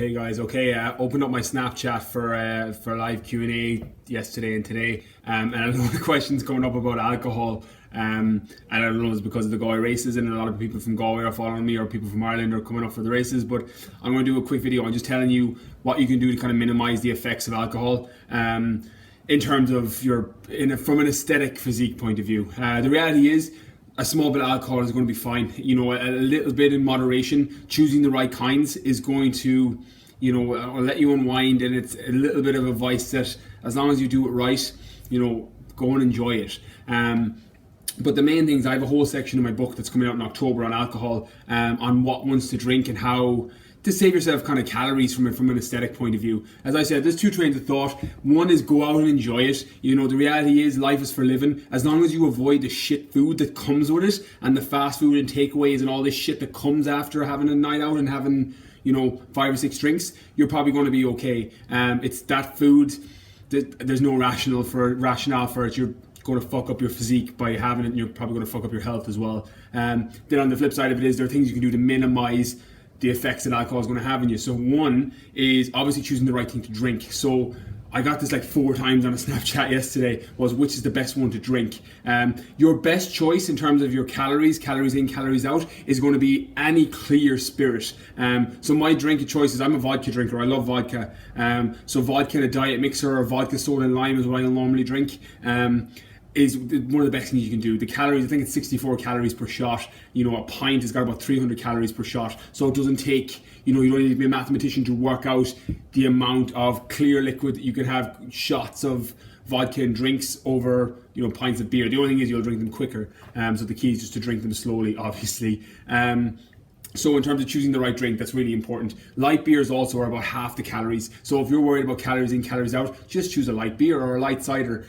Hey guys, okay, opened up my Snapchat for live Q&A yesterday and today, and a lot of questions coming up about alcohol, and I don't know if it's because of the Galway races and a lot of people from Galway are following me or people from Ireland are coming up for the races, but I'm going to do a quick video on just telling you what you can do to kind of minimise the effects of alcohol in terms of from an aesthetic physique point of view. The reality is, a small bit of alcohol is going to be fine. You know, a little bit in moderation, choosing the right kinds is going to, let you unwind, and it's a little bit of advice that as long as you do it right, go and enjoy it. But the main things, I have a whole section in my book that's coming out in October on alcohol, on what ones to drink and how to save yourself kind of calories from an aesthetic point of view. As I said, there's two trains of thought. One is go out and enjoy it. The reality is life is for living. As long as you avoid the shit food that comes with it and the fast food and takeaways and all this shit that comes after having a night out and having, 5 or 6 drinks, you're probably going to be okay. It's that food, there's no rationale for it. You're going to fuck up your physique by having it, and you're probably going to fuck up your health as well. Then on the flip side of it is there are things you can do to minimize the effects that alcohol is going to have on you. So one is obviously choosing the right thing to drink. So I got this like 4 times on a Snapchat yesterday, was which is the best one to drink. Your best choice in terms of your calories in, calories out, is going to be any clear spirit. So my drink choices, I'm a vodka drinker, I love vodka. So vodka in a diet mixer or vodka soda and lime is what I normally drink. Is one of the best things you can do. The calories, I think it's 64 calories per shot. A pint has got about 300 calories per shot. So it doesn't take, you don't need to be a mathematician to work out the amount of clear liquid that you can have shots of vodka and drinks over, pints of beer. The only thing is you'll drink them quicker. So the key is just to drink them slowly, obviously. So in terms of choosing the right drink, that's really important. Light beers also are about half the calories. So if you're worried about calories in, calories out, just choose a light beer or a light cider.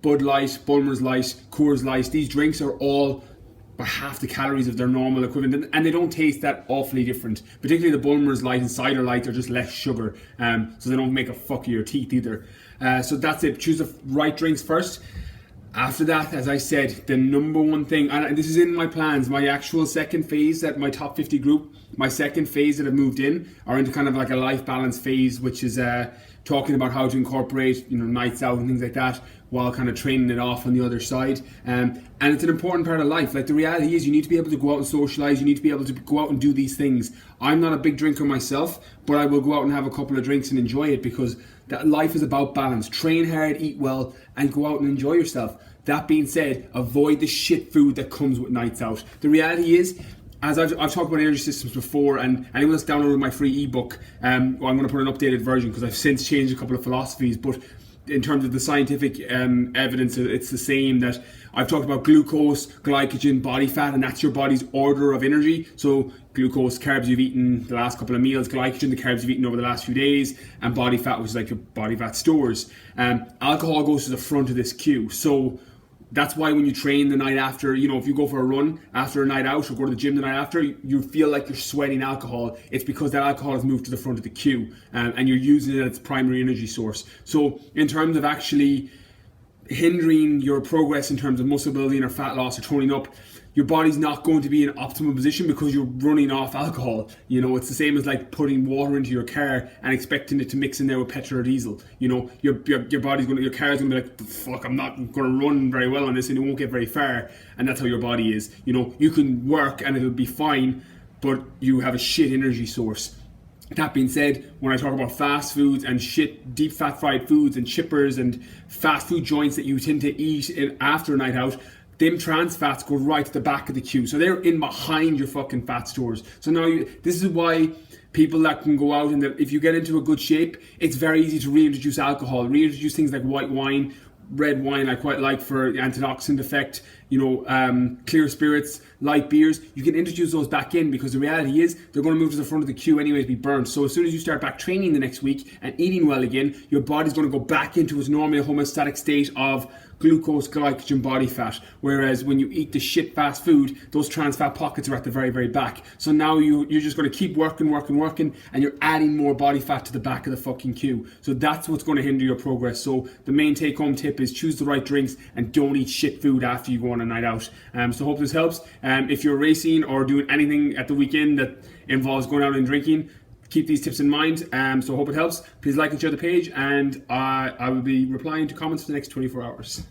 Bud Light, Bulmers Light, Coors Light, these drinks are all about half the calories of their normal equivalent, and they don't taste that awfully different. Particularly the Bulmers Light and Cider Light are just less sugar, so they don't make a fuck of your teeth either. So that's it. Choose the right drinks first. After that, as I said, the number one thing, and this is in my plans, my actual second phase at my top 50 group, my second phase that I've moved in, are into kind of like a life balance phase, which is talking about how to incorporate, nights out and things like that, while kind of training it off on the other side. And it's an important part of life. Like, the reality is you need to be able to go out and socialize, you need to be able to go out and do these things. I'm not a big drinker myself, but I will go out and have a couple of drinks and enjoy it, because that life is about balance. Train hard, eat well, and go out and enjoy yourself. That being said, avoid the shit food that comes with nights out. The reality is, as I've talked about energy systems before, and anyone that's downloaded my free ebook, I'm going to put an updated version because I've since changed a couple of philosophies, but in terms of the scientific evidence, it's the same. That I've talked about glucose, glycogen, body fat, and that's your body's order of energy. So glucose, carbs you've eaten the last couple of meals; glycogen, the carbs you've eaten over the last few days; and body fat, which is like your body fat stores. Alcohol goes to the front of this queue. So that's why when you train the night after, if you go for a run after a night out or go to the gym the night after, you feel like you're sweating alcohol. It's because that alcohol has moved to the front of the queue, and you're using it as its primary energy source. So in terms of actually hindering your progress in terms of muscle building or fat loss or toning up, your body's not going to be in optimal position because you're running off alcohol. It's the same as like putting water into your car and expecting it to mix in there with petrol or diesel. Your car's gonna be like, fuck, I'm not gonna run very well on this, and it won't get very far. And that's how your body is. You can work and it'll be fine, but you have a shit energy source. That being said, when I talk about fast foods and shit, deep fat fried foods and chippers and fast food joints that you tend to eat after a night out, them trans fats go right to the back of the queue. So they're in behind your fucking fat stores. So now this is why people that can go out, and if you get into a good shape, it's very easy to reintroduce alcohol, reintroduce things like white wine, red wine I quite like for antioxidant effect, clear spirits, light beers. You can introduce those back in, because the reality is they're going to move to the front of the queue anyway to be burnt. So as soon as you start back training the next week and eating well again, your body's going to go back into its normal homeostatic state of glucose, glycogen, body fat. Whereas when you eat the shit fast food, those trans fat pockets are at the very, very back. So now you're just going to keep working, and you're adding more body fat to the back of the fucking queue. So that's what's going to hinder your progress. So the main take home tip is choose the right drinks and don't eat shit food after you go on a night out. So hope this helps. If you're racing or doing anything at the weekend that involves going out and drinking, keep these tips in mind. So I hope it helps. Please like and share the page, and I will be replying to comments for the next 24 hours.